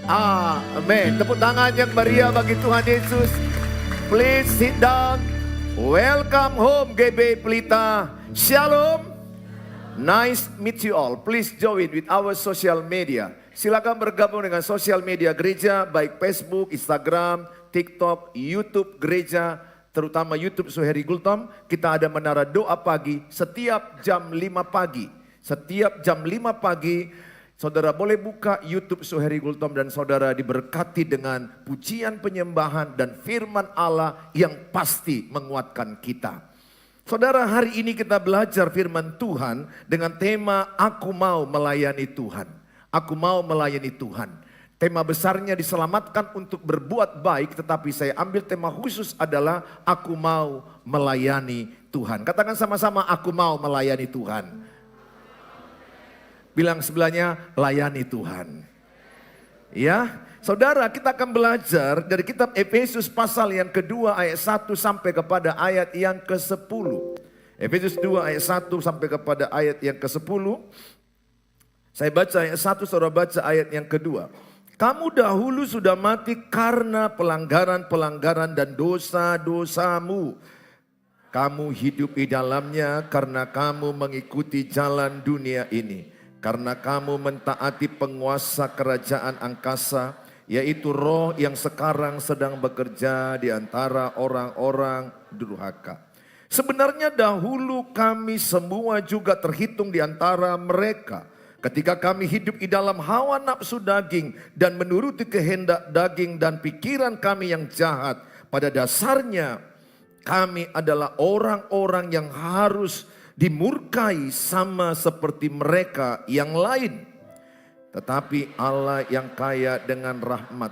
Amin. Tepuk tangan yang meriah bagi Tuhan Yesus. Please sit down. Welcome home GB Pelita. Shalom. Nice meet you all. Please join with our social media. Silakan bergabung dengan sosial media gereja, baik Facebook, Instagram, TikTok, YouTube gereja, terutama YouTube Suheri Gultom. Kita ada menara doa pagi setiap jam 5 pagi. Setiap jam 5 pagi, saudara boleh buka YouTube Suheri Gultom dan saudara diberkati dengan pujian penyembahan dan firman Allah yang pasti menguatkan kita. Saudara, hari ini kita belajar firman Tuhan dengan tema Aku Mau Melayani Tuhan. Aku mau melayani Tuhan. Tema besarnya diselamatkan untuk berbuat baik, tetapi saya ambil tema khusus adalah Aku Mau Melayani Tuhan. Katakan sama-sama, aku mau melayani Tuhan. Bilang sebelahnya, layani Tuhan. Ya, saudara, kita akan belajar dari kitab Efesus pasal yang kedua ayat 1 sampai kepada ayat yang ke-10. Efesus 2 ayat 1 sampai kepada ayat yang ke-10. Saya baca ayat 1, saudara baca ayat yang kedua. Kamu dahulu sudah mati karena pelanggaran-pelanggaran dan dosa-dosamu. Kamu hidup di dalamnya karena kamu mengikuti jalan dunia ini. Karena kamu mentaati penguasa kerajaan angkasa, yaitu roh yang sekarang sedang bekerja di antara orang-orang durhaka. Sebenarnya dahulu kami semua juga terhitung di antara mereka. Ketika kami hidup di dalam hawa nafsu daging dan menuruti kehendak daging dan pikiran kami yang jahat. Pada dasarnya kami adalah orang-orang yang harus dimurkai sama seperti mereka yang lain. Tetapi Allah yang kaya dengan rahmat,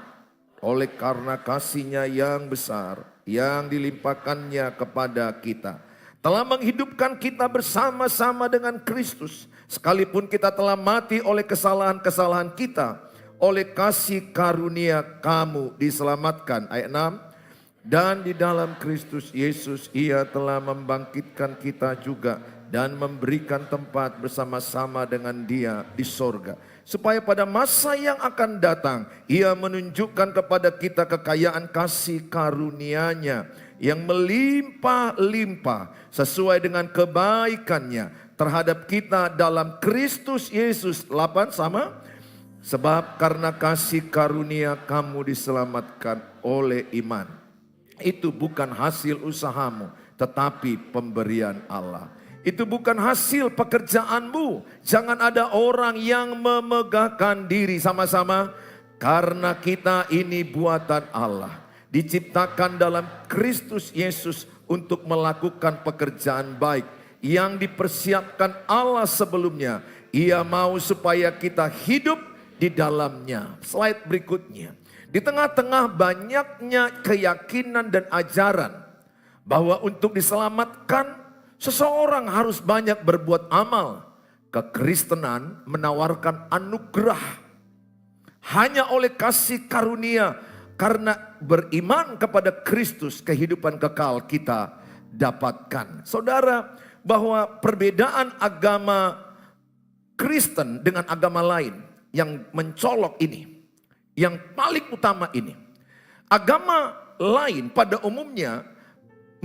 oleh karena kasih-Nya yang besar yang dilimpahkannya kepada kita, telah menghidupkan kita bersama-sama dengan Kristus. Sekalipun kita telah mati oleh kesalahan-kesalahan kita, oleh kasih karunia kamu diselamatkan. Ayat 6. Dan di dalam Kristus Yesus Ia telah membangkitkan kita juga dan memberikan tempat bersama-sama dengan Dia di sorga. Supaya pada masa yang akan datang Ia menunjukkan kepada kita kekayaan kasih karunia-Nya yang melimpah-limpah sesuai dengan kebaikan-Nya terhadap kita dalam Kristus Yesus. 8 sama. Sebab karena kasih karunia kamu diselamatkan oleh iman. Itu bukan hasil usahamu, tetapi pemberian Allah. Itu bukan hasil pekerjaanmu. Jangan ada orang yang memegahkan diri. Sama-sama. Karena kita ini buatan Allah, diciptakan dalam Kristus Yesus untuk melakukan pekerjaan baik yang dipersiapkan Allah sebelumnya. Ia mau supaya kita hidup di dalamnya. Slide berikutnya. Di tengah-tengah banyaknya keyakinan dan ajaran bahwa untuk diselamatkan seseorang harus banyak berbuat amal, kekristenan menawarkan anugerah hanya oleh kasih karunia. Karena beriman kepada Kristus, kehidupan kekal kita dapatkan. Saudara, bahwa perbedaan agama Kristen dengan agama lain yang mencolok ini, yang paling utama ini, agama lain pada umumnya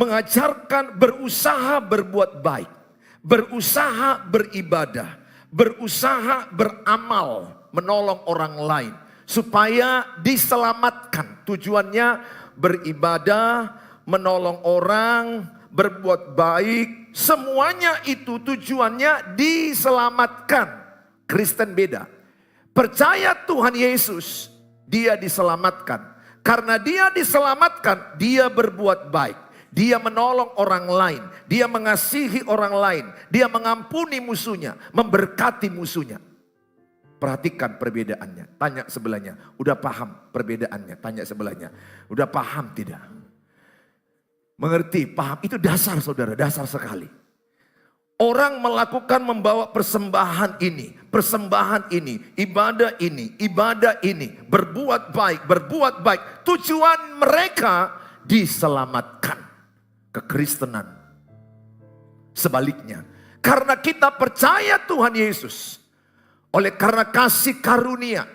mengajarkan berusaha berbuat baik, berusaha beribadah, berusaha beramal, menolong orang lain supaya diselamatkan. Tujuannya beribadah, menolong orang, berbuat baik, semuanya itu tujuannya diselamatkan. Kristen beda. Percaya Tuhan Yesus, dia diselamatkan. Karena dia diselamatkan, dia berbuat baik. Dia menolong orang lain, dia mengasihi orang lain, dia mengampuni musuhnya, memberkati musuhnya. Perhatikan perbedaannya. Tanya sebelahnya, udah paham perbedaannya? Tanya sebelahnya, udah paham tidak? Mengerti, paham, itu dasar saudara, dasar sekali. Orang melakukan membawa persembahan ini, ibadah ini, berbuat baik. Tujuan mereka diselamatkan. Kekristenan sebaliknya, karena kita percaya Tuhan Yesus, oleh karena kasih karunia,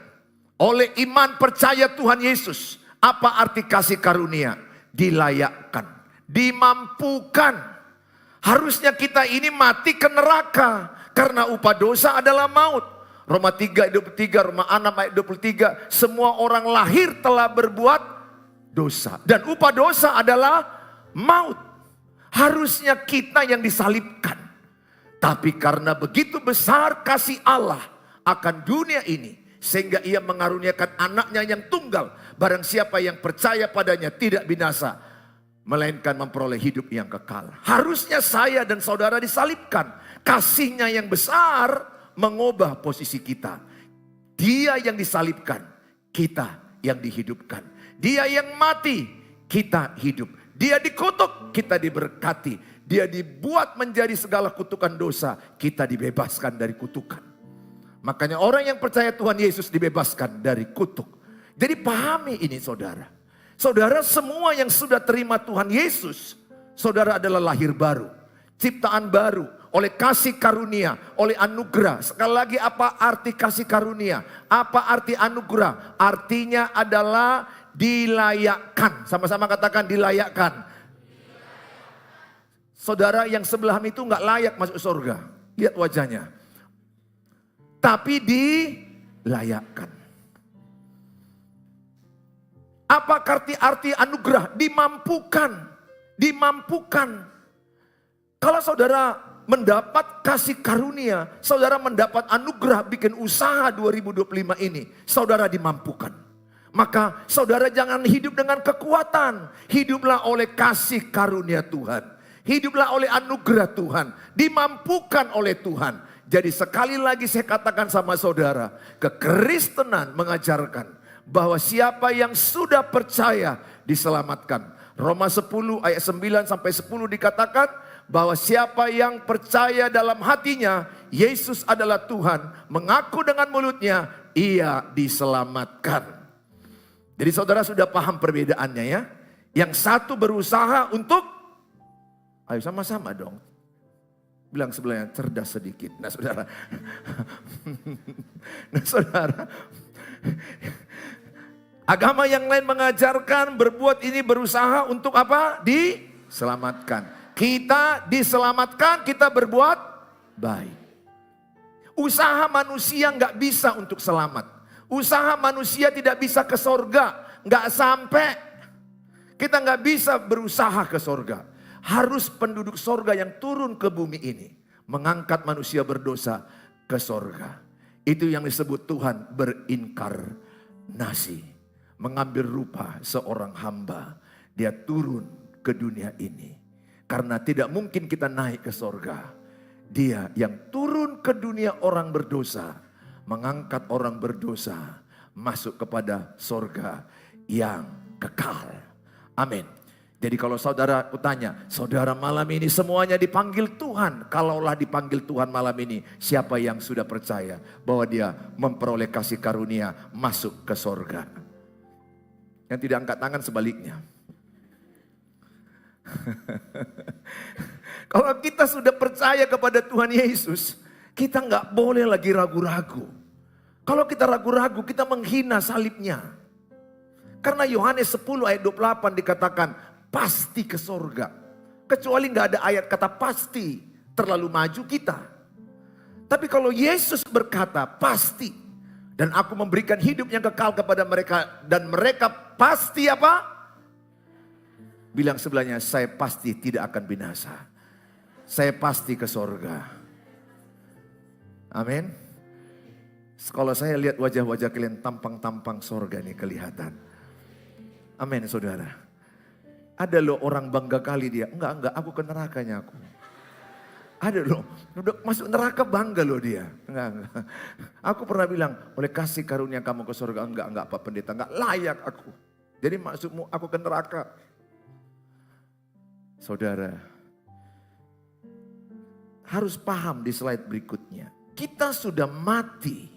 Oleh iman percaya Tuhan Yesus. Apa arti kasih karunia? Dilayakkan, dimampukan. Harusnya kita ini mati ke neraka karena upah dosa adalah maut. Roma 3 ayat 23, Roma 6 ayat 23, semua orang lahir telah berbuat dosa dan upah dosa adalah maut. Harusnya kita yang disalibkan. Tapi karena begitu besar kasih Allah akan dunia ini, sehingga ia mengaruniakan anaknya yang tunggal. Barang siapa yang percaya padanya tidak binasa, melainkan memperoleh hidup yang kekal. Harusnya saya dan saudara disalibkan. Kasihnya yang besar mengubah posisi kita. Dia yang disalibkan, kita yang dihidupkan. Dia yang mati, kita hidup. Dia dikutuk, kita diberkati. Dia dibuat menjadi segala kutukan dosa, kita dibebaskan dari kutukan. Makanya orang yang percaya Tuhan Yesus dibebaskan dari kutuk. Jadi pahami ini saudara. Saudara semua yang sudah terima Tuhan Yesus, saudara adalah lahir baru. Ciptaan baru, oleh kasih karunia, oleh anugerah. Sekali lagi apa arti kasih karunia? Apa arti anugerah? Artinya adalah dilayakkan. Sama-sama katakan dilayakkan. Saudara yang sebelah itu nggak layak masuk surga. Lihat wajahnya. Tapi dilayakkan. Apa arti anugerah? Dimampukan. Dimampukan. Kalau saudara mendapat kasih karunia, saudara mendapat anugerah bikin usaha 2025 ini, saudara dimampukan. Maka saudara jangan hidup dengan kekuatan. Hiduplah oleh kasih karunia Tuhan. Hiduplah oleh anugerah Tuhan. Dimampukan oleh Tuhan. Jadi sekali lagi saya katakan sama saudara, kekristenan mengajarkan bahwa siapa yang sudah percaya diselamatkan. Roma 10 ayat 9 sampai 10 dikatakan bahwa siapa yang percaya dalam hatinya Yesus adalah Tuhan, mengaku dengan mulutnya, ia diselamatkan. Jadi saudara sudah paham perbedaannya ya. Yang satu berusaha untuk, ayo sama-sama dong. Bilang sebelahnya cerdas sedikit. Nah saudara. Nah saudara. Agama yang lain mengajarkan berbuat ini berusaha untuk apa? Diselamatkan. Kita diselamatkan, kita berbuat baik. Usaha manusia nggak bisa untuk selamat. Usaha manusia tidak bisa ke sorga. Nggak sampai. Kita nggak bisa berusaha ke sorga. Harus penduduk sorga yang turun ke bumi ini. Mengangkat manusia berdosa ke sorga. Itu yang disebut Tuhan berinkarnasi. Mengambil rupa seorang hamba. Dia turun ke dunia ini. Karena tidak mungkin kita naik ke sorga. Dia yang turun ke dunia orang berdosa. Mengangkat orang berdosa. Masuk kepada sorga yang kekal. Amin. Jadi kalau saudara tanya, saudara malam ini semuanya dipanggil Tuhan. Kalaulah dipanggil Tuhan malam ini, siapa yang sudah percaya bahwa dia memperoleh kasih karunia masuk ke sorga? Yang tidak angkat tangan sebaliknya. Kalau kita sudah percaya kepada Tuhan Yesus, kita nggak boleh lagi ragu-ragu. Kalau kita ragu-ragu, kita menghina salibnya. Karena Yohanes 10 ayat 28 dikatakan, pasti ke sorga. Kecuali nggak ada ayat kata pasti, terlalu maju kita. Tapi kalau Yesus berkata pasti, dan aku memberikan hidup yang kekal kepada mereka, dan mereka pasti apa? Bilang sebelahnya, saya pasti tidak akan binasa. Saya pasti ke sorga. Amin. Kalau saya lihat wajah-wajah kalian tampang-tampang sorga nih kelihatan. Amin saudara. Ada loh orang bangga kali dia. Enggak, aku ke nerakanya aku. Ada loh, udah masuk neraka bangga loh dia. Enggak. Aku pernah bilang, oleh kasih karunia kamu ke surga. Enggak Pak Pendeta, enggak layak aku. Jadi maksudmu aku ke neraka. Saudara, harus paham di slide berikutnya. Kita sudah mati.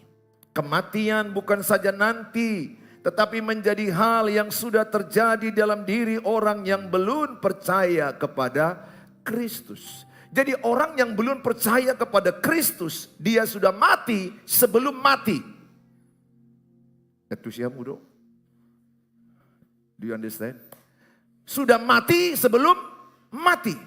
Kematian bukan saja nanti, tetapi menjadi hal yang sudah terjadi dalam diri orang yang belum percaya kepada Kristus. Jadi orang yang belum percaya kepada Kristus, dia sudah mati sebelum mati. Etusia mudo. Do you understand? Sudah mati sebelum mati.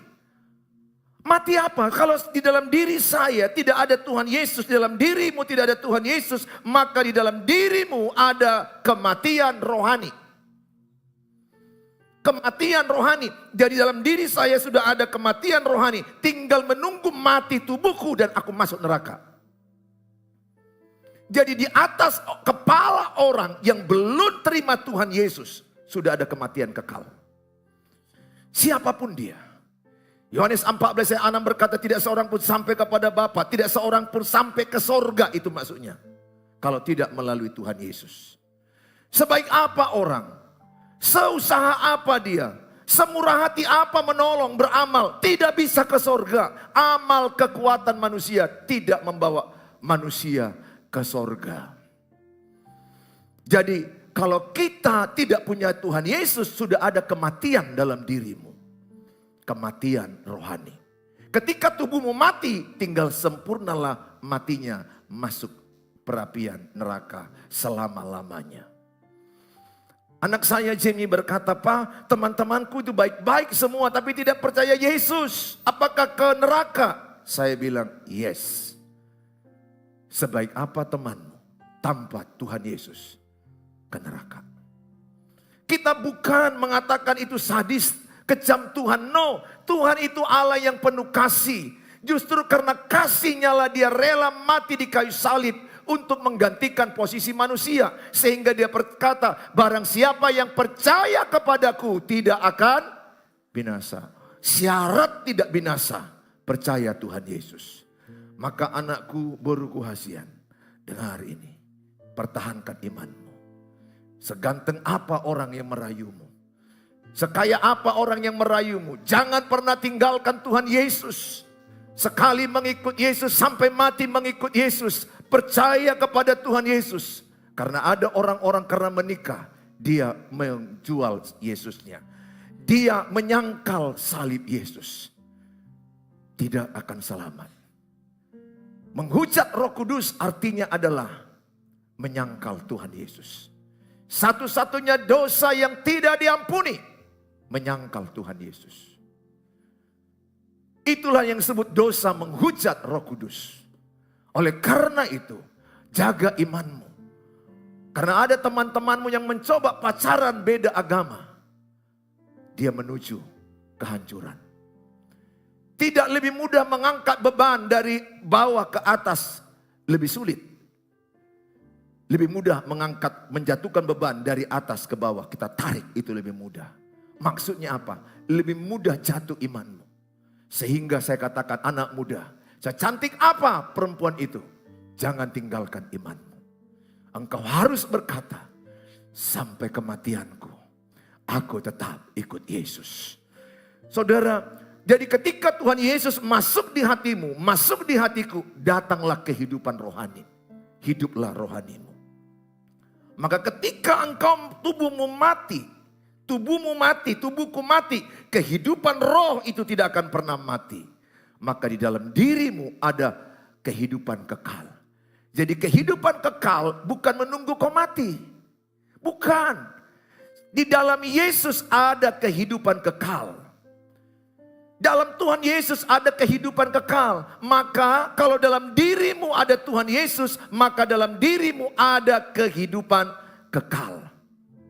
Mati apa? Kalau di dalam diri saya tidak ada Tuhan Yesus, di dalam dirimu tidak ada Tuhan Yesus, maka di dalam dirimu ada kematian rohani. Kematian rohani. Jadi dalam diri saya sudah ada kematian rohani. Tinggal menunggu mati tubuhku dan aku masuk neraka. Jadi di atas kepala orang yang belum terima Tuhan Yesus, sudah ada kematian kekal. Siapapun dia. Yohanes 14 ayat 6 berkata tidak seorang pun sampai kepada Bapa, tidak seorang pun sampai ke sorga, itu maksudnya. Kalau tidak melalui Tuhan Yesus. Sebaik apa orang, seusaha apa dia, semurah hati apa menolong, beramal, tidak bisa ke sorga. Amal kekuatan manusia tidak membawa manusia ke sorga. Jadi kalau kita tidak punya Tuhan Yesus, sudah ada kematian dalam dirimu. Kematian rohani. Ketika tubuhmu mati, tinggal sempurnalah matinya, masuk perapian neraka selama-lamanya. Anak saya Jamie berkata, Pak, teman-temanku itu baik-baik semua tapi tidak percaya Yesus. Apakah ke neraka? Saya bilang, yes. Sebaik apa temanmu tanpa Tuhan Yesus ke neraka? Kita bukan mengatakan itu sadis, kejam Tuhan. No, Tuhan itu Allah yang penuh kasih. Justru karena kasihnya lah dia rela mati di kayu salib untuk menggantikan posisi manusia. Sehingga dia berkata, barang siapa yang percaya kepadaku tidak akan binasa. Syarat tidak binasa, percaya Tuhan Yesus. Maka anakku boruku hasian, dengar ini, pertahankan imanmu. Seganten apa orang yang merayumu, sekaya apa orang yang merayumu, jangan pernah tinggalkan Tuhan Yesus. Sekali mengikut Yesus sampai mati mengikut Yesus. Percaya kepada Tuhan Yesus. Karena ada orang-orang karena menikah, dia menjual Yesusnya. Dia menyangkal salib Yesus. Tidak akan selamat. Menghujat Roh Kudus artinya adalah menyangkal Tuhan Yesus. Satu-satunya dosa yang tidak diampuni, menyangkal Tuhan Yesus. Itulah yang disebut dosa menghujat Roh Kudus. Oleh karena itu, jaga imanmu. Karena ada teman-temanmu yang mencoba pacaran beda agama. Dia menuju kehancuran. Tidak lebih mudah mengangkat beban dari bawah ke atas, lebih sulit. Lebih mudah mengangkat, menjatuhkan beban dari atas ke bawah. Kita tarik, itu lebih mudah. Maksudnya apa? Lebih mudah jatuh imanmu. Sehingga saya katakan anak muda, secantik apa perempuan itu, jangan tinggalkan imanmu. Engkau harus berkata, sampai kematianku, aku tetap ikut Yesus. Saudara, jadi ketika Tuhan Yesus masuk di hatimu, masuk di hatiku, datanglah kehidupan rohani. Hiduplah rohanimu. Maka ketika engkau tubuhmu mati, tubuhku mati, kehidupan roh itu tidak akan pernah mati. Maka di dalam dirimu ada kehidupan kekal. Jadi kehidupan kekal bukan menunggu kau mati. Bukan. Di dalam Yesus ada kehidupan kekal. Dalam Tuhan Yesus ada kehidupan kekal. Maka kalau dalam dirimu ada Tuhan Yesus, maka dalam dirimu ada kehidupan kekal.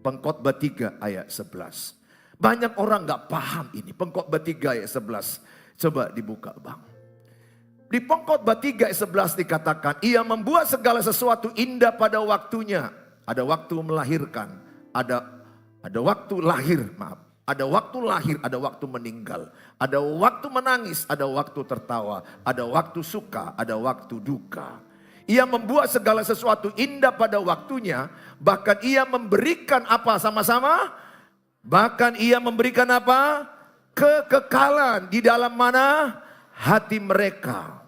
Pengkhotbah 3 ayat 11. Banyak orang gak paham ini. Pengkhotbah 3 ayat 11. Coba dibuka bang. Di Pengkhotbah 3 ayat 11 dikatakan, ia membuat segala sesuatu indah pada waktunya. Ada waktu melahirkan. Ada waktu lahir, maaf. Ada waktu lahir, ada waktu meninggal. Ada waktu menangis, ada waktu tertawa. Ada waktu suka, ada waktu duka. Ia membuat segala sesuatu indah pada waktunya. Bahkan ia memberikan apa sama-sama? Bahkan ia memberikan apa? Kekekalan di dalam mana? Hati mereka.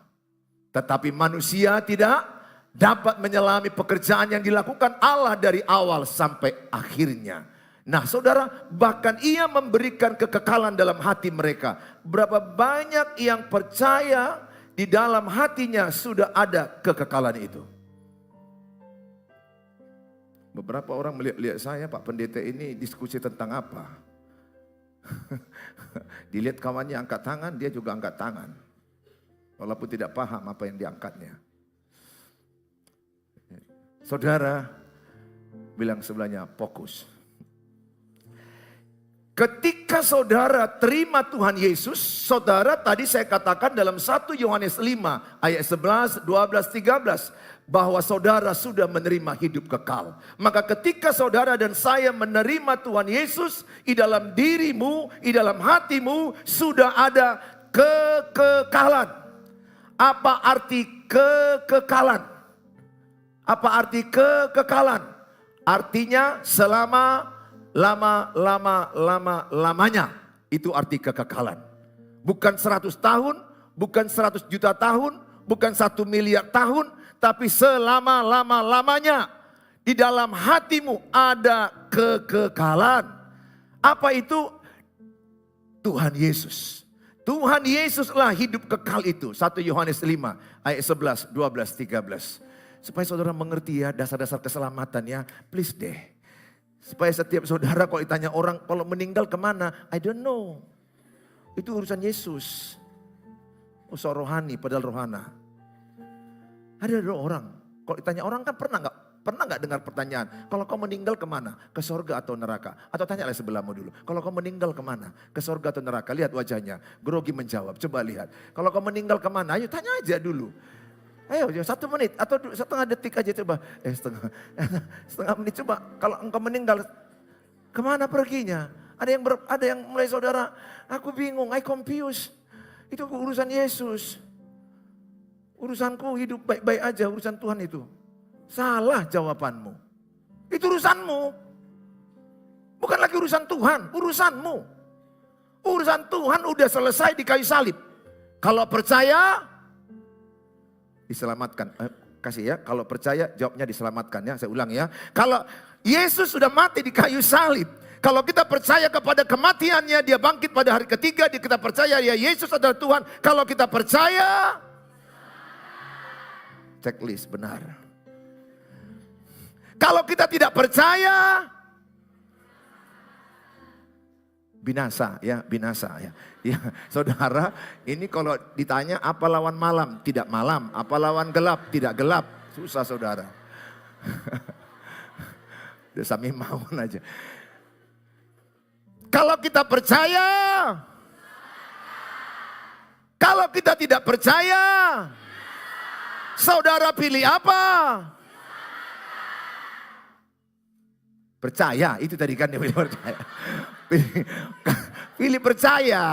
Tetapi manusia tidak dapat menyelami pekerjaan yang dilakukan Allah dari awal sampai akhirnya. Nah saudara, bahkan ia memberikan kekekalan dalam hati mereka. Berapa banyak yang percaya di dalam hatinya sudah ada kekekalan itu. Beberapa orang melihat saya, Pak Pendeta ini diskusi tentang apa? Dilihat kawannya angkat tangan, dia juga angkat tangan. Walaupun tidak paham apa yang diangkatnya. Saudara bilang sebelahnya, fokus. Ketika saudara terima Tuhan Yesus, saudara tadi saya katakan dalam 1 Yohanes 5 ayat 11, 12, 13. Bahwa saudara sudah menerima hidup kekal. Maka ketika saudara dan saya menerima Tuhan Yesus, di dalam dirimu, di dalam hatimu sudah ada kekekalan. Apa arti kekekalan? Apa arti kekekalan? Artinya selama lamanya. Itu arti kekekalan. Bukan 100 tahun, bukan 100 juta tahun, bukan 1 miliar tahun, tapi selama-lamanya di dalam hatimu ada kekekalan. Apa itu? Tuhan Yesus. Tuhan Yesuslah hidup kekal itu. 1 Yohanes 5 ayat 11, 12, 13. Supaya saudara mengerti ya dasar-dasar keselamatan ya. Please deh. Supaya setiap saudara kalau ditanya orang kalau meninggal kemana? I don't know. Itu urusan Yesus. Usaha rohani padahal rohana. Ada orang, kalau ditanya orang kan pernah nggak dengar pertanyaan, kalau kau meninggal kemana? Ke sorga atau neraka? Atau tanya oleh sebelahmu dulu, kalau kau meninggal kemana? Ke sorga atau neraka? Lihat wajahnya, grogi menjawab, coba lihat. Kalau kau meninggal kemana? Ayo tanya aja dulu. Ayo 1 menit atau setengah detik aja coba. Setengah menit coba. Kalau engkau meninggal, kemana perginya? Ada yang mulai saudara, aku bingung, I confused. Itu urusan Yesus. Urusanku hidup baik-baik aja, urusan Tuhan itu. Salah jawabanmu. Itu urusanmu. Bukan lagi urusan Tuhan, urusanmu. Urusan Tuhan udah selesai di kayu salib. Kalau percaya, diselamatkan. Kasih ya, kalau percaya jawabnya diselamatkan ya. Saya ulang ya. Kalau Yesus sudah mati di kayu salib. Kalau kita percaya kepada kematiannya, dia bangkit pada hari ketiga. Kita percaya ya Yesus adalah Tuhan. Kalau kita percaya, checklist benar. Kalau kita tidak percaya, binasa ya, binasa ya. Ya, saudara, ini kalau ditanya apa lawan malam? Tidak malam. Apa lawan gelap? Tidak gelap. Susah saudara. Udah sami mawon aja. Kalau kita percaya, kalau kita tidak percaya, saudara pilih apa? Percaya, itu tadi kan dia pilih percaya. Pilih percaya.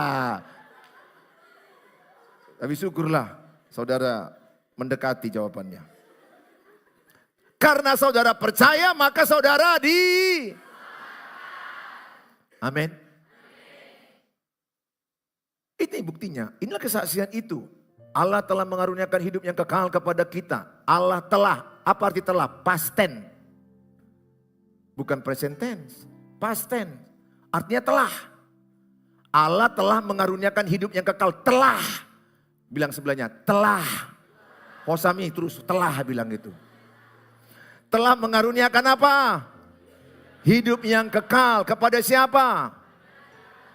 Tapi syukurlah saudara mendekati jawabannya. Karena saudara percaya maka saudara Amin. Ini buktinya, inilah kesaksian itu. Allah telah mengaruniakan hidup yang kekal kepada kita. Allah telah, apa arti telah? Past tense. Bukan present tense, past tense. Artinya telah. Allah telah mengaruniakan hidup yang kekal. Telah. Bilang sebelahnya, telah. Hosami terus, telah bilang gitu. Telah mengaruniakan apa? Hidup yang kekal kepada siapa?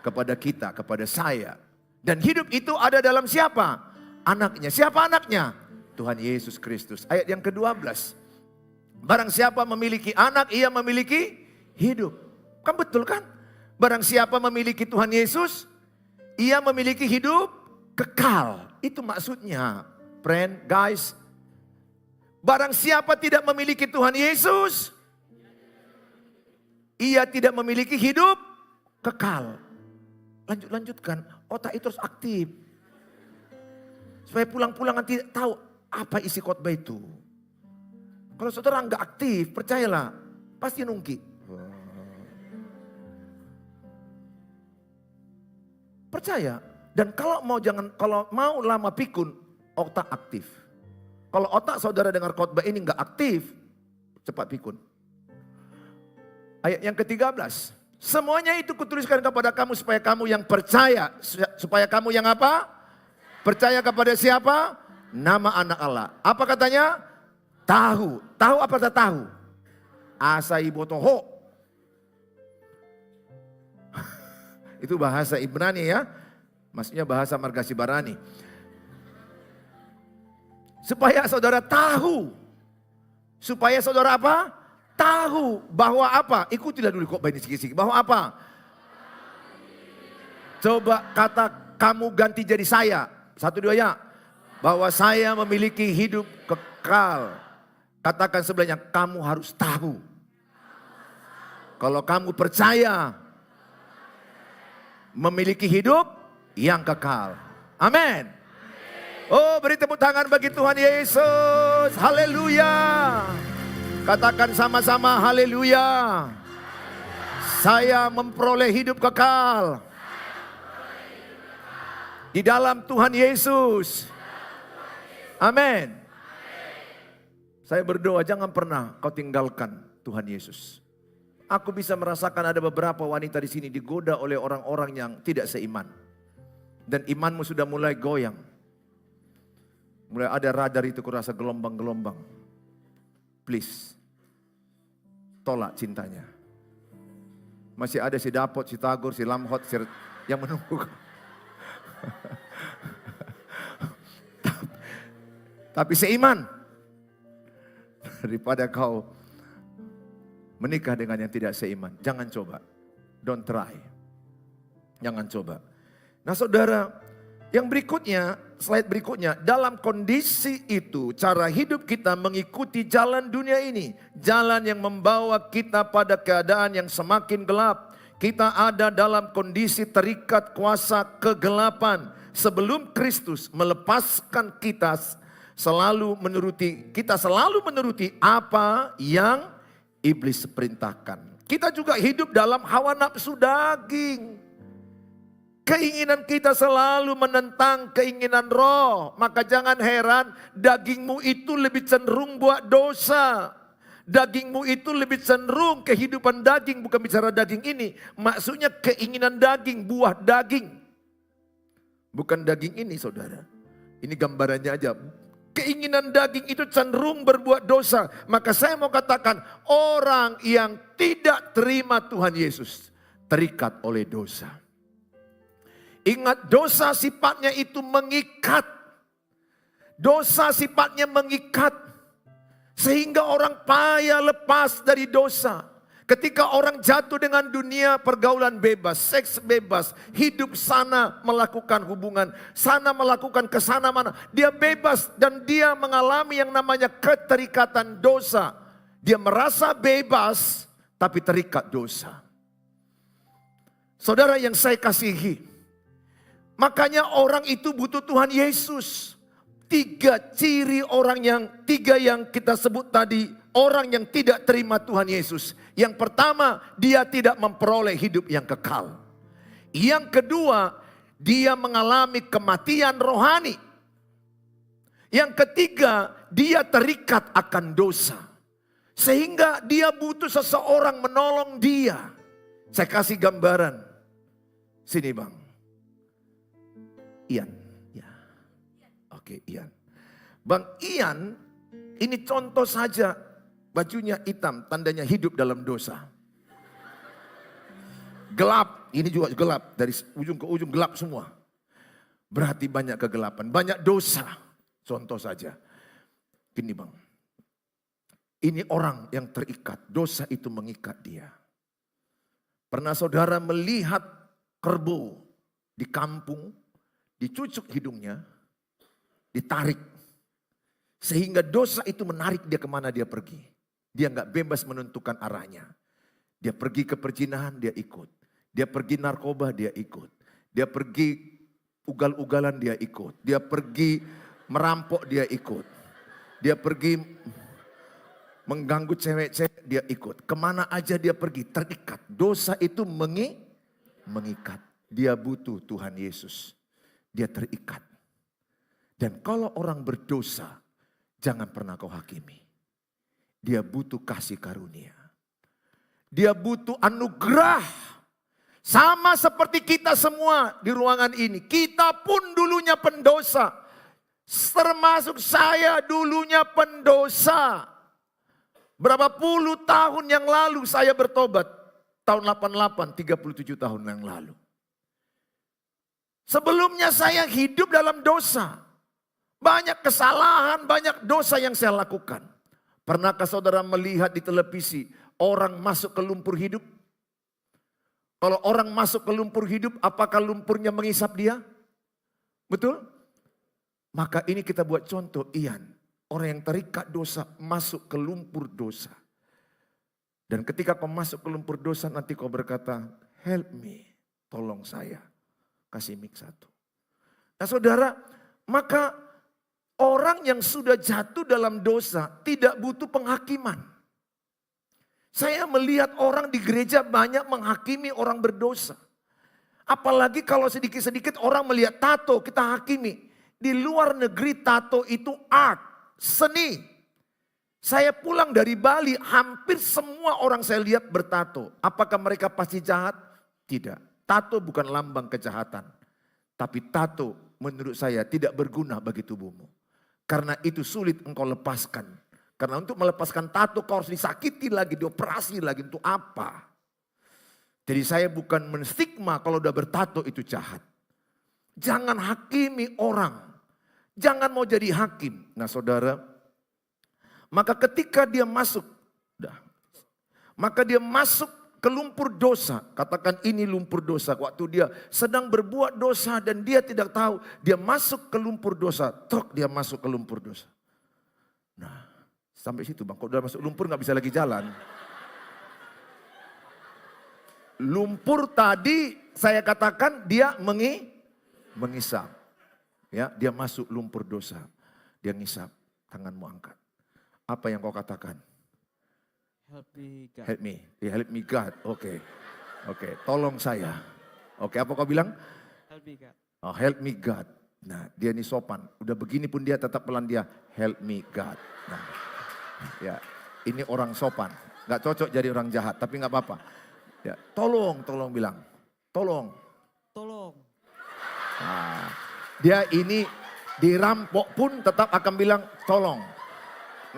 Kepada kita, kepada saya. Dan hidup itu ada dalam siapa? Anaknya. Siapa anaknya? Tuhan Yesus Kristus. Ayat yang ke-12. Barang siapa memiliki anak, ia memiliki hidup. Kan betul kan? Barang siapa memiliki Tuhan Yesus, ia memiliki hidup kekal. Itu maksudnya, friend, guys. Barang siapa tidak memiliki Tuhan Yesus, ia tidak memiliki hidup kekal. Lanjutkan, otak itu harus aktif. Supaya pulang-pulang nanti tahu apa isi khotbah itu. Kalau saudara nggak aktif, percayalah, pasti nungki. Percaya. Dan kalau mau lama pikun, otak aktif. Kalau otak saudara dengar khotbah ini nggak aktif, cepat pikun. Ayat yang ke-13. Semuanya itu kutuliskan kepada kamu supaya kamu yang percaya. Supaya kamu yang apa? Percaya kepada siapa? Nama anak Allah. Apa katanya? Tahu. Tahu apa tak tahu? Asai botoho. Itu bahasa Ibrani ya. Maksudnya bahasa Margasi Barani. Supaya saudara tahu. Supaya saudara apa? Tahu bahwa apa? Ikutilah dulu kok ini sikit-sikit. Bahwa apa? Coba kata kamu ganti jadi saya. 1, 2 ya. Bahwa saya memiliki hidup kekal. Katakan sebelahnya, kamu harus tahu. Kalau kamu percaya memiliki hidup yang kekal. Amin. Oh, beri tepuk tangan bagi Tuhan Yesus. Haleluya. Katakan sama-sama haleluya. Saya memperoleh hidup kekal di dalam Tuhan Yesus. Amin. Saya berdoa jangan pernah kau tinggalkan Tuhan Yesus. Aku bisa merasakan ada beberapa wanita di sini digoda oleh orang-orang yang tidak seiman. Dan imanmu sudah mulai goyang. Mulai ada radar itu kurasa gelombang-gelombang. Please. Tolak cintanya. Masih ada si Dapot, si Tagor, si Lamhot yang menunggu. Tapi seiman. Daripada kau menikah dengan yang tidak seiman. Jangan coba. Don't try. Jangan coba. Nah saudara, yang berikutnya, slide berikutnya. Dalam kondisi itu, cara hidup kita mengikuti jalan dunia ini. Jalan yang membawa kita pada keadaan yang semakin gelap. Kita ada dalam kondisi terikat kuasa kegelapan. Sebelum Kristus melepaskan kita selalu menuruti apa yang iblis perintahkan. Kita juga hidup dalam hawa nafsu daging. Keinginan kita selalu menentang keinginan roh. Maka jangan heran dagingmu itu lebih cenderung buat dosa. Dagingmu itu lebih cenderung kehidupan daging. Bukan bicara daging ini. Maksudnya keinginan daging, buah daging. Bukan daging ini saudara. Ini gambarannya aja. Keinginan daging itu cenderung berbuat dosa. Maka saya mau katakan orang yang tidak terima Tuhan Yesus terikat oleh dosa. Ingat dosa sifatnya itu mengikat. Dosa sifatnya mengikat. Sehingga orang payah lepas dari dosa. Ketika orang jatuh dengan dunia pergaulan bebas, seks bebas, hidup sana melakukan hubungan, sana melakukan kesana mana. Dia bebas dan dia mengalami yang namanya keterikatan dosa. Dia merasa bebas tapi terikat dosa. Saudara yang saya kasihi, makanya orang itu butuh Tuhan Yesus. Tiga yang kita sebut tadi, orang yang tidak terima Tuhan Yesus. Yang pertama, dia tidak memperoleh hidup yang kekal. Yang kedua, dia mengalami kematian rohani. Yang ketiga, dia terikat akan dosa. Sehingga dia butuh seseorang menolong dia. Saya kasih gambaran. Sini bang. Ian. Ya. Oke, Ian. Bang Ian, ini contoh saja. Bajunya hitam, tandanya hidup dalam dosa. Gelap, ini juga gelap. Dari ujung ke ujung gelap semua. Berarti banyak kegelapan, banyak dosa. Contoh saja. Gini bang. Ini orang yang terikat, dosa itu mengikat dia. Pernah saudara melihat kerbau di kampung, dicucuk hidungnya, ditarik. Sehingga dosa itu menarik dia kemana dia pergi. Dia nggak bebas menentukan arahnya. Dia pergi ke perzinahan, dia ikut. Dia pergi narkoba, dia ikut. Dia pergi ugal-ugalan, dia ikut. Dia pergi merampok, dia ikut. Dia pergi mengganggu cewek-cewek, dia ikut. Kemana aja dia pergi, terikat. Dosa itu mengikat. Dia butuh Tuhan Yesus. Dia terikat. Dan kalau orang berdosa, jangan pernah kau hakimi. Dia butuh kasih karunia. Dia butuh anugerah. Sama seperti kita semua di ruangan ini. Kita pun dulunya pendosa. Termasuk saya dulunya pendosa. Berapa puluh tahun yang lalu saya bertobat. Tahun 88, 37 tahun yang lalu. Sebelumnya saya hidup dalam dosa. Banyak kesalahan, banyak dosa yang saya lakukan. Pernahkah saudara melihat di televisi orang masuk ke lumpur hidup? Kalau orang masuk ke lumpur hidup, apakah lumpurnya mengisap dia? Betul? Maka ini kita buat contoh, Ian. Orang yang terikat dosa masuk ke lumpur dosa. Dan ketika kau masuk ke lumpur dosa nanti kau berkata, help me, tolong saya. Kasih mic satu. Nah saudara, maka orang yang sudah jatuh dalam dosa tidak butuh penghakiman. Saya melihat orang di gereja banyak menghakimi orang berdosa. Apalagi kalau sedikit-sedikit orang melihat tato, kita hakimi. Di luar negeri tato itu art, seni. Saya pulang dari Bali, hampir semua orang saya lihat bertato. Apakah mereka pasti jahat? Tidak. Tato bukan lambang kejahatan. Tapi tato menurut saya tidak berguna bagi tubuhmu. Karena itu sulit engkau lepaskan. Karena untuk melepaskan tato kau harus disakiti lagi, dioperasi lagi. Untuk apa? Jadi saya bukan menstigma kalau udah bertato itu jahat. Jangan hakimi orang. Jangan mau jadi hakim. Nah saudara, maka ketika dia masuk, maka dia masuk ke lumpur dosa. Katakan ini lumpur dosa. Waktu dia sedang berbuat dosa dan dia tidak tahu. Dia masuk ke lumpur dosa. Truk dia masuk ke lumpur dosa. Nah sampai situ bang. Kalau udah masuk lumpur gak bisa lagi jalan. Lumpur tadi saya katakan dia mengisap. Ya, dia masuk lumpur dosa. Dia ngisap. Tanganmu angkat. Apa yang kau katakan? Help me God. Help me. Yeah, help me God. Oke. Oke, tolong saya. Oke, apa kau bilang? Help me God. Oh, help me God. Nah, dia ini sopan. Udah begini pun dia tetap pelan dia. Help me God. Nah, ya, ini orang sopan. Gak cocok jadi orang jahat, tapi gak apa-apa. Ya, tolong bilang. Tolong. Nah, dia ini dirampok pun tetap akan bilang tolong.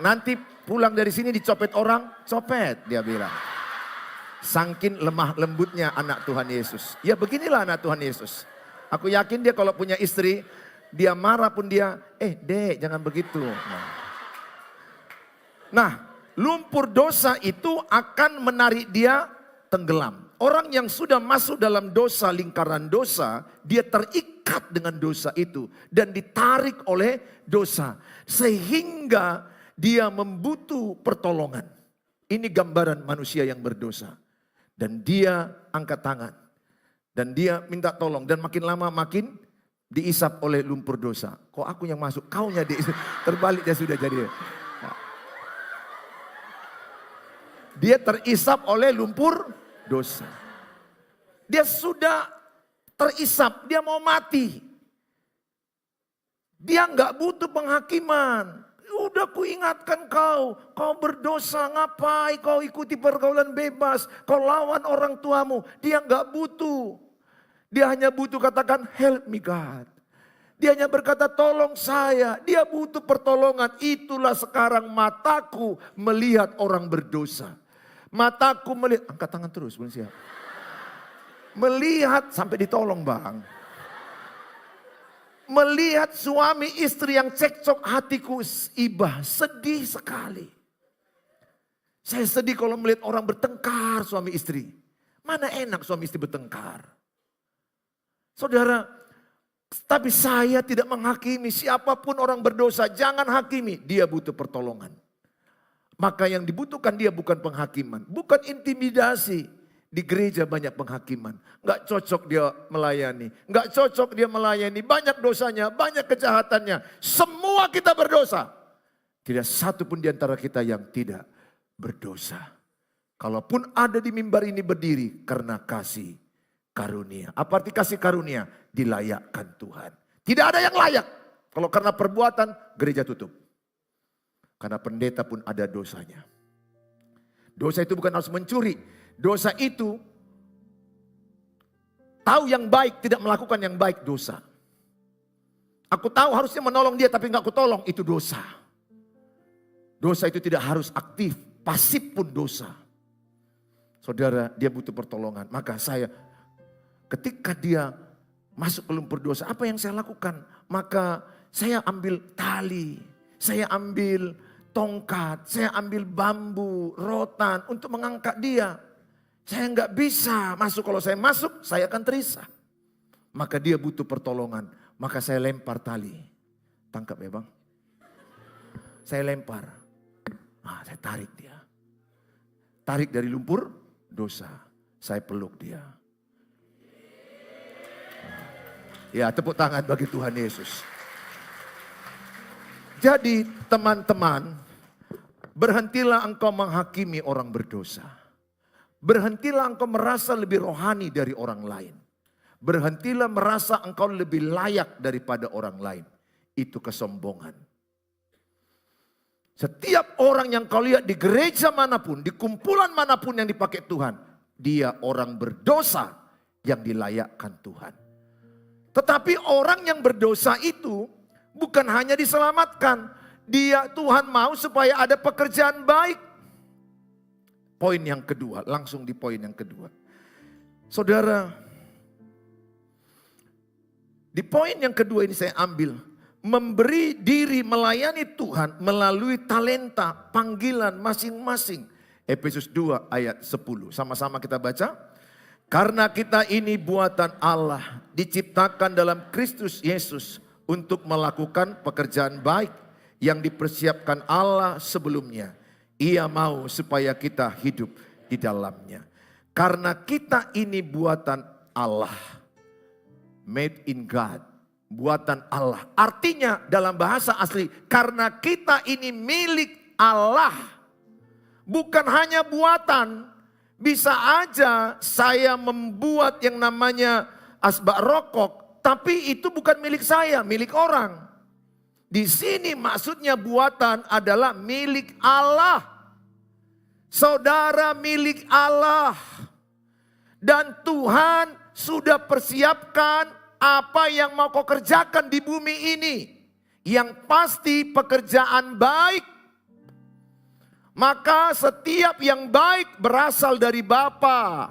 Nanti pulang dari sini dicopet orang, copet dia bilang. Sangkin lemah lembutnya anak Tuhan Yesus. Ya beginilah anak Tuhan Yesus. Aku yakin dia kalau punya istri, dia marah pun dia, dek jangan begitu. Nah, lumpur dosa itu akan menarik dia tenggelam. Orang yang sudah masuk dalam dosa, lingkaran dosa, dia terikat dengan dosa itu. Dan ditarik oleh dosa. Sehingga dia membutuh pertolongan. Ini gambaran manusia yang berdosa. Dan dia angkat tangan. Dan dia minta tolong. Dan makin lama makin diisap oleh lumpur dosa. Kok aku yang masuk, kaunya terbalik dia sudah jadi. Nah. Dia terisap oleh lumpur dosa. Dia sudah terisap, dia mau mati. Dia nggak butuh penghakiman. Udah kuingatkan kau berdosa, ngapain kau ikuti pergaulan bebas, kau lawan orang tuamu. Dia nggak butuh. Dia hanya butuh katakan help me God. Dia hanya berkata tolong saya. Dia butuh pertolongan. Itulah sekarang mataku melihat orang berdosa. Mataku melihat, angkat tangan terus belum siap. Melihat sampai ditolong bang. Melihat suami istri yang cekcok, hatiku ibah, sedih sekali. Saya sedih kalau melihat orang bertengkar suami istri. Mana enak suami istri bertengkar. Saudara, tapi saya tidak menghakimi siapapun orang berdosa, jangan hakimi. Dia butuh pertolongan. Maka yang dibutuhkan dia bukan penghakiman, bukan intimidasi. Di gereja banyak penghakiman. Gak cocok dia melayani. Gak cocok dia melayani. Banyak dosanya, banyak kejahatannya. Semua kita berdosa. Tidak satu pun di antara kita yang tidak berdosa. Kalaupun ada di mimbar ini berdiri karena kasih karunia. Apa arti kasih karunia? Dilayakkan Tuhan. Tidak ada yang layak. Kalau karena perbuatan, gereja tutup. Karena pendeta pun ada dosanya. Dosa itu bukan harus mencuri. Dosa itu tahu yang baik, tidak melakukan yang baik, dosa. Aku tahu harusnya menolong dia tapi enggak aku tolong, itu dosa. Dosa itu tidak harus aktif pasif pun dosa. Saudara, dia butuh pertolongan. Maka ketika dia masuk ke lumpur dosa, apa yang saya lakukan? Maka saya ambil tali, saya ambil tongkat, saya ambil bambu, rotan untuk mengangkat dia. Saya nggak bisa masuk, kalau saya masuk saya akan terisah. Maka dia butuh pertolongan, maka saya lempar tali. Tangkap ya bang. Saya lempar, saya tarik dia. Tarik dari lumpur dosa, saya peluk dia. Ya, tepuk tangan bagi Tuhan Yesus. Jadi teman-teman, berhentilah engkau menghakimi orang berdosa. Berhentilah engkau merasa lebih rohani dari orang lain. Berhentilah merasa engkau lebih layak daripada orang lain. Itu kesombongan. Setiap orang yang kau lihat di gereja manapun, di kumpulan manapun yang dipakai Tuhan, dia orang berdosa yang dilayakkan Tuhan. Tetapi orang yang berdosa itu bukan hanya diselamatkan. Tuhan mau supaya ada pekerjaan baik. Poin yang kedua, langsung di poin yang kedua. Saudara, di poin yang kedua ini saya ambil. Memberi diri melayani Tuhan melalui talenta, panggilan masing-masing. Efesus 2 ayat 10. Sama-sama kita baca. Karena kita ini buatan Allah, diciptakan dalam Kristus Yesus untuk melakukan pekerjaan baik yang dipersiapkan Allah sebelumnya. Ia mau supaya kita hidup di dalamnya. Karena kita ini buatan Allah, made in God, buatan Allah. Artinya dalam bahasa asli, karena kita ini milik Allah, bukan hanya buatan. Bisa aja saya membuat yang namanya asbak rokok, tapi itu bukan milik saya, milik orang. Di sini maksudnya buatan adalah milik Allah. Saudara milik Allah. Dan Tuhan sudah persiapkan apa yang mau kau kerjakan di bumi ini. Yang pasti pekerjaan baik. Maka setiap yang baik berasal dari Bapa.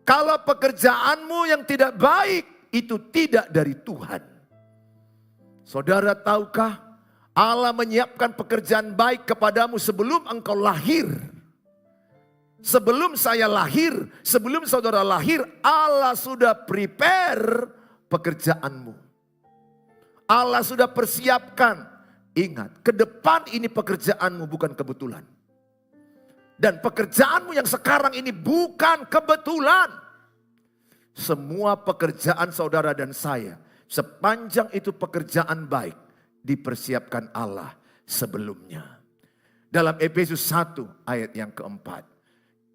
Kalau pekerjaanmu yang tidak baik, itu tidak dari Tuhan. Saudara tahukah, Allah menyiapkan pekerjaan baik kepadamu sebelum engkau lahir. Sebelum saya lahir, sebelum saudara lahir, Allah sudah prepare pekerjaanmu. Allah sudah persiapkan. Ingat, ke depan ini pekerjaanmu bukan kebetulan. Dan pekerjaanmu yang sekarang ini bukan kebetulan. Semua pekerjaan saudara dan saya, sepanjang itu pekerjaan baik, dipersiapkan Allah sebelumnya. Dalam Efesus 1 ayat yang keempat.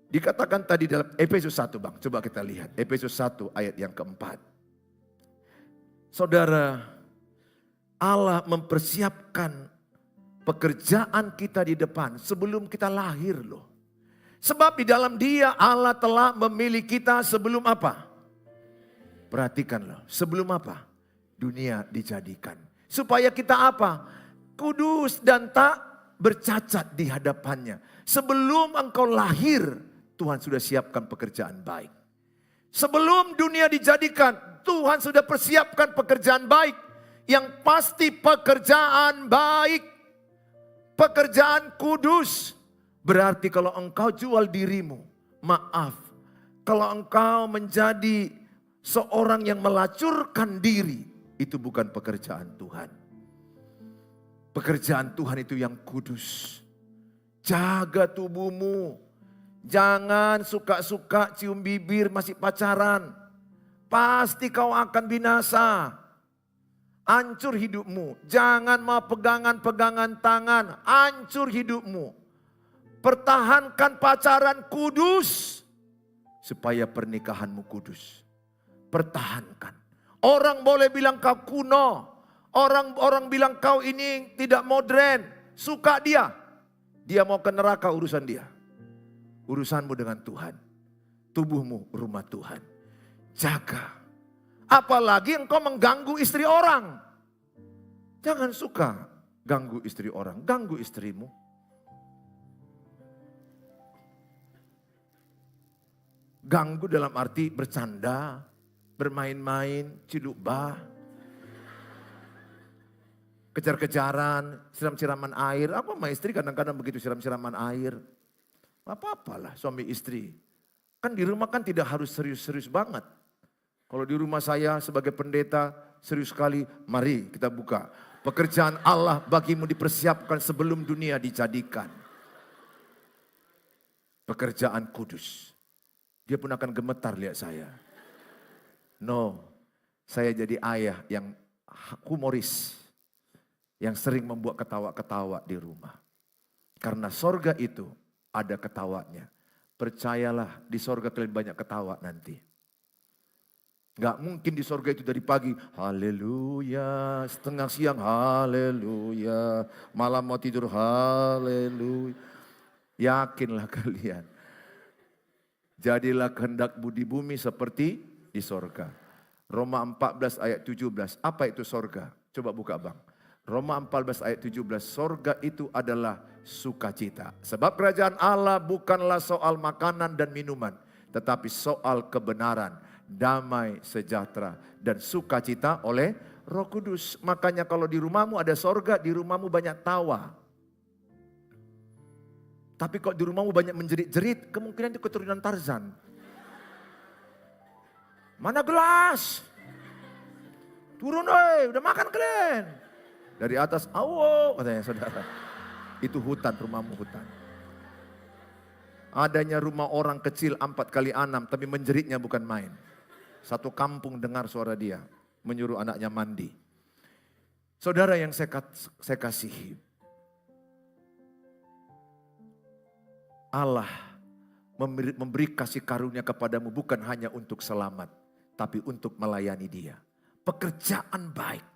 Dikatakan tadi dalam Efesus 1 bang, coba kita lihat. Efesus 1 ayat yang keempat. Saudara, Allah mempersiapkan pekerjaan kita di depan sebelum kita lahir loh. Sebab di dalam Dia Allah telah memilih kita sebelum apa? Perhatikan loh, sebelum apa? Dunia dijadikan. Supaya kita apa? Kudus dan tak bercacat di hadapannya. Sebelum engkau lahir, Tuhan sudah siapkan pekerjaan baik. Sebelum dunia dijadikan, Tuhan sudah persiapkan pekerjaan baik. Yang pasti pekerjaan baik, pekerjaan kudus. Berarti kalau engkau jual dirimu, maaf. Kalau engkau menjadi seorang yang melacurkan diri, itu bukan pekerjaan Tuhan. Pekerjaan Tuhan itu yang kudus. Jaga tubuhmu. Jangan suka-suka cium bibir masih pacaran. Pasti kau akan binasa. Hancur hidupmu. Jangan mau pegangan-pegangan tangan. Hancur hidupmu. Pertahankan pacaran kudus. Supaya pernikahanmu kudus. Pertahankan. Orang boleh bilang kau kuno. Orang bilang kau ini tidak modern. Suka dia. Dia mau ke neraka, urusan dia. Urusanmu dengan Tuhan. Tubuhmu rumah Tuhan. Jaga. Apalagi engkau mengganggu istri orang. Jangan suka ganggu istri orang. Ganggu istrimu. Ganggu dalam arti bercanda, bermain-main, ciduk bah, kejar-kejaran, siram-siraman air. Aku sama istri kadang-kadang begitu siram-siraman air. Apa-apalah suami istri. Kan di rumah kan tidak harus serius-serius banget. Kalau di rumah saya sebagai pendeta serius sekali, mari kita buka. Pekerjaan Allah bagimu dipersiapkan sebelum dunia dijadikan. Pekerjaan kudus. Dia pun akan gemetar lihat saya. No, saya jadi ayah yang humoris. Yang sering membuat ketawa-ketawa di rumah. Karena sorga itu ada ketawanya. Percayalah di sorga kalian banyak ketawa nanti. Gak mungkin di sorga itu dari pagi, haleluya, setengah siang, haleluya, malam mau tidur, haleluya. Yakinlah kalian. Jadilah kehendakmu di bumi seperti di sorga. Roma 14 ayat 17, apa itu sorga? Coba buka bang. Roma 14 ayat 17, sorga itu adalah sukacita. Sebab kerajaan Allah bukanlah soal makanan dan minuman, tetapi soal kebenaran, damai, sejahtera, dan sukacita oleh Roh Kudus. Makanya kalau di rumahmu ada sorga, di rumahmu banyak tawa. Tapi kalau di rumahmu banyak menjerit-jerit, kemungkinan itu keturunan Tarzan. Mana gelas? Turun, udah makan kalian. Dari atas, awo, katanya saudara. Itu hutan, rumahmu hutan. Adanya rumah orang kecil 4x6, tapi menjeritnya bukan main. Satu kampung dengar suara dia, menyuruh anaknya mandi. Saudara yang saya kasihi, Allah memberi kasih karunia kepadamu bukan hanya untuk selamat, tapi untuk melayani dia. Pekerjaan baik.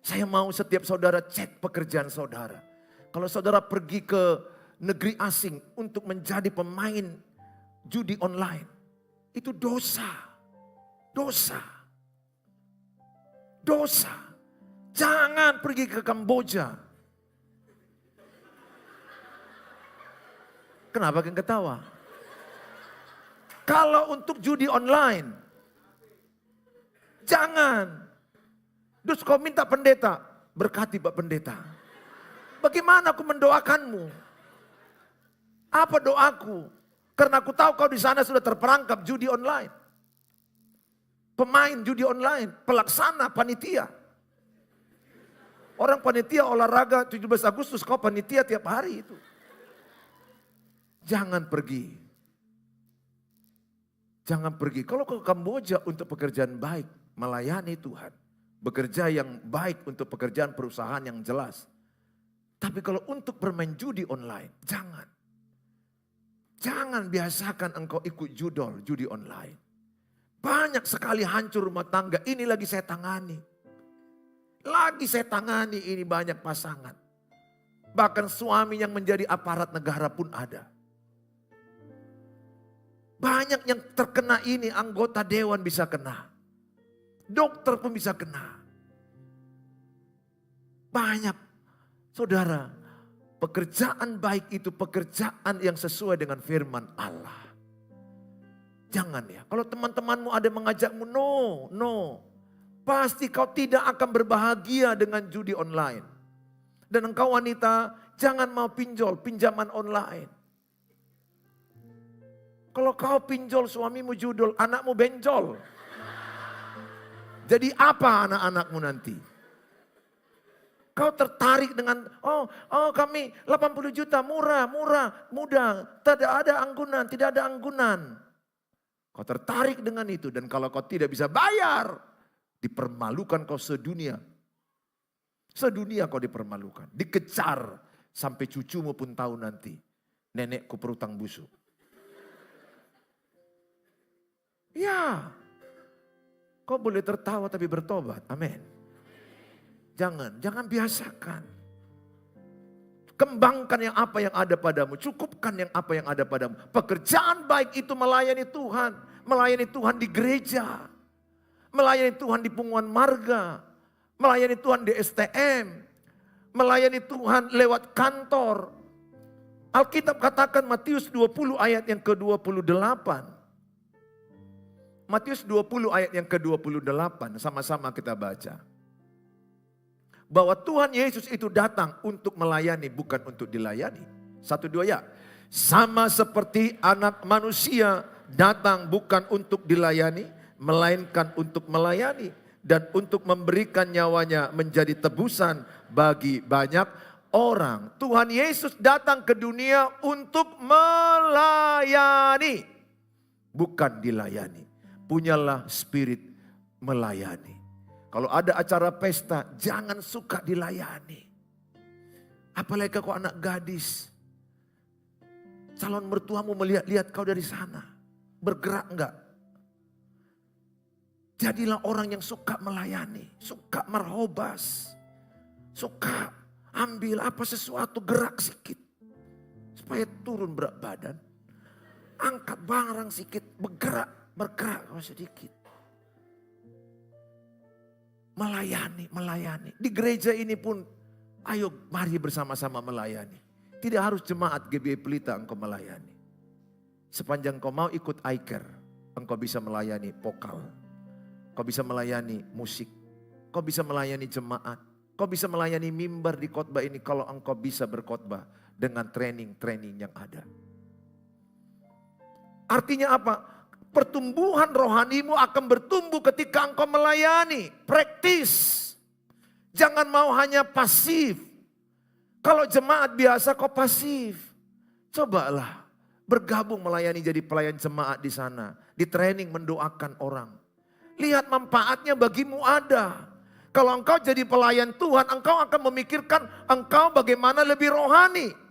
Saya mau setiap saudara cek pekerjaan saudara. Kalau saudara pergi ke negeri asing untuk menjadi pemain judi online, itu dosa. Dosa. Dosa. Jangan pergi ke Kamboja. Kenapa kalian ketawa? Kalau untuk judi online, jangan. Terus kau minta pendeta, berkati Pak Pendeta. Bagaimana aku mendoakanmu? Apa doaku? Karena aku tahu kau di sana sudah terperangkap judi online. Pemain judi online, pelaksana panitia. Orang panitia olahraga 17 Agustus, kau panitia tiap hari itu. Jangan pergi. Jangan pergi. Kalau ke Kamboja untuk pekerjaan baik, melayani Tuhan. Bekerja yang baik untuk pekerjaan perusahaan yang jelas. Tapi kalau untuk bermain judi online, jangan. Jangan biasakan engkau ikut judi online. Banyak sekali hancur rumah tangga, ini lagi saya tangani. Lagi saya tangani ini banyak pasangan. Bahkan suami yang menjadi aparat negara pun ada. Banyak yang terkena ini, anggota dewan bisa kena. Dokter pun bisa kena. Banyak. Saudara, pekerjaan baik itu pekerjaan yang sesuai dengan firman Allah. Jangan ya, kalau teman-temanmu ada mengajakmu, no. Pasti kau tidak akan berbahagia dengan judi online. Dan engkau wanita, jangan mau pinjaman online. Kalau kau pinjol suamimu judul, anakmu benjol. Jadi apa anak-anakmu nanti? Kau tertarik dengan, kami 80 juta murah, mudah. Tidak ada anggunan. Kau tertarik dengan itu dan kalau kau tidak bisa bayar, dipermalukan kau sedunia. Sedunia kau dipermalukan, dikejar sampai cucumu pun tahu nanti. Nenekku berutang busuk. Ya, kau boleh tertawa tapi bertobat, amin. Jangan biasakan. Kembangkan yang apa yang ada padamu, cukupkan yang apa yang ada padamu. Pekerjaan baik itu melayani Tuhan. Melayani Tuhan di gereja. Melayani Tuhan di Punguan Marga. Melayani Tuhan di STM. Melayani Tuhan lewat kantor. Alkitab katakan Matius 20 ayat yang ke-28. Matius 20 ayat yang ke-28, sama-sama kita baca. Bahwa Tuhan Yesus itu datang untuk melayani, bukan untuk dilayani. 1, 2 ya. Sama seperti anak manusia datang bukan untuk dilayani, melainkan untuk melayani. Dan untuk memberikan nyawanya menjadi tebusan bagi banyak orang. Tuhan Yesus datang ke dunia untuk melayani, bukan dilayani. Punyalah spirit melayani. Kalau ada acara pesta, jangan suka dilayani. Apalagi kau anak gadis. Calon mertuamu melihat-lihat kau dari sana. Bergerak enggak? Jadilah orang yang suka melayani. Suka merhobas. Suka ambil apa sesuatu, gerak sedikit. Supaya turun berat badan. Angkat barang sedikit, bergerak sedikit. Melayani. Di gereja ini pun, ayo mari bersama-sama melayani. Tidak harus jemaat GBI Pelita engkau melayani. Sepanjang kau mau ikut iCare, engkau bisa melayani vokal. Kau bisa melayani musik. Kau bisa melayani jemaat. Kau bisa melayani mimbar di khotbah ini kalau engkau bisa berkhotbah dengan training-training yang ada. Artinya apa? Pertumbuhan rohanimu akan bertumbuh ketika engkau melayani. Praktis. Jangan mau hanya pasif. Kalau jemaat biasa kau pasif. Cobalah bergabung melayani jadi pelayan jemaat di sana. Di training mendoakan orang. Lihat manfaatnya bagimu ada. Kalau engkau jadi pelayan Tuhan, engkau akan memikirkan engkau bagaimana lebih rohani.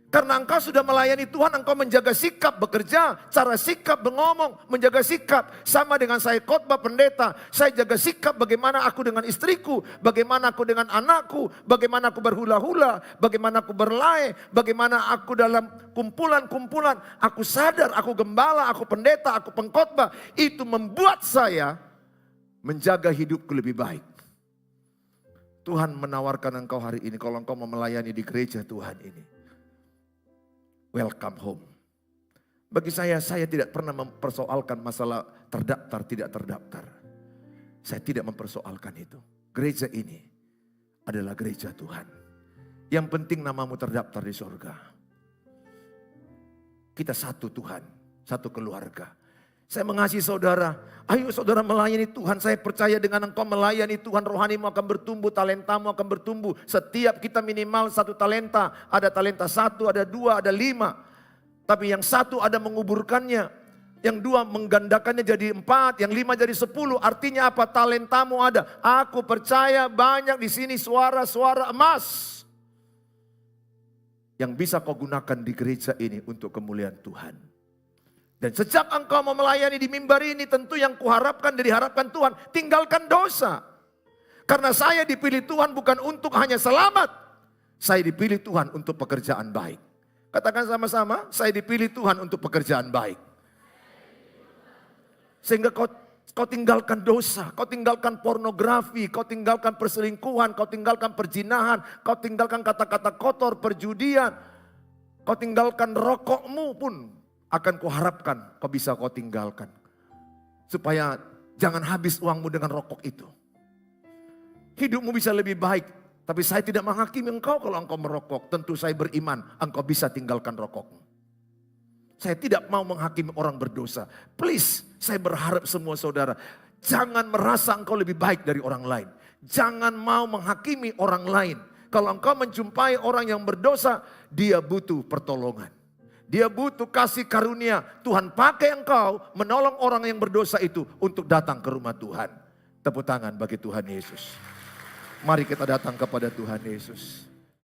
Karena engkau sudah melayani Tuhan, engkau menjaga sikap bekerja, cara sikap mengomong, menjaga sikap. Sama dengan saya khotbah pendeta, saya jaga sikap bagaimana aku dengan istriku, bagaimana aku dengan anakku, bagaimana aku berhula-hula, bagaimana aku berlay, bagaimana aku dalam kumpulan-kumpulan. Aku sadar, aku gembala, aku pendeta, aku pengkhotbah. Itu membuat saya menjaga hidupku lebih baik. Tuhan menawarkan engkau hari ini, kalau engkau mau melayani di gereja Tuhan ini. Welcome home. Bagi saya tidak pernah mempersoalkan masalah terdaftar, tidak terdaftar. Saya tidak mempersoalkan itu. Gereja ini adalah gereja Tuhan. Yang penting namamu terdaftar di surga. Kita satu Tuhan, satu keluarga. Saya mengasihi saudara. Ayo saudara melayani Tuhan. Saya percaya dengan engkau melayani Tuhan, rohanimu akan bertumbuh, talentamu akan bertumbuh. Setiap kita minimal 1 talenta. Ada talenta 1, ada 2, ada 5. Tapi yang 1 ada menguburkannya. Yang 2 menggandakannya jadi 4, yang 5 jadi 10. Artinya apa? Talentamu ada. Aku percaya banyak di sini suara-suara emas. Yang bisa kau gunakan di gereja ini untuk kemuliaan Tuhan. Dan sejak engkau mau melayani di mimbar ini, tentu yang kuharapkan dan diharapkan Tuhan, tinggalkan dosa. Karena saya dipilih Tuhan bukan untuk hanya selamat. Saya dipilih Tuhan untuk pekerjaan baik. Katakan sama-sama, saya dipilih Tuhan untuk pekerjaan baik. Sehingga kau tinggalkan dosa, kau tinggalkan pornografi, kau tinggalkan perselingkuhan, kau tinggalkan perzinahan, kau tinggalkan kata-kata kotor, perjudian. Kau tinggalkan rokokmu pun. Akan kuharapkan kau bisa kau tinggalkan. Supaya jangan habis uangmu dengan rokok itu. Hidupmu bisa lebih baik. Tapi saya tidak menghakimi engkau kalau engkau merokok. Tentu saya beriman engkau bisa tinggalkan rokokmu. Saya tidak mau menghakimi orang berdosa. Please, saya berharap semua saudara. Jangan merasa engkau lebih baik dari orang lain. Jangan mau menghakimi orang lain. Kalau engkau menjumpai orang yang berdosa, dia butuh pertolongan. Dia butuh kasih karunia. Tuhan pakai engkau menolong orang yang berdosa itu untuk datang ke rumah Tuhan. Tepuk tangan bagi Tuhan Yesus. Mari kita datang kepada Tuhan Yesus.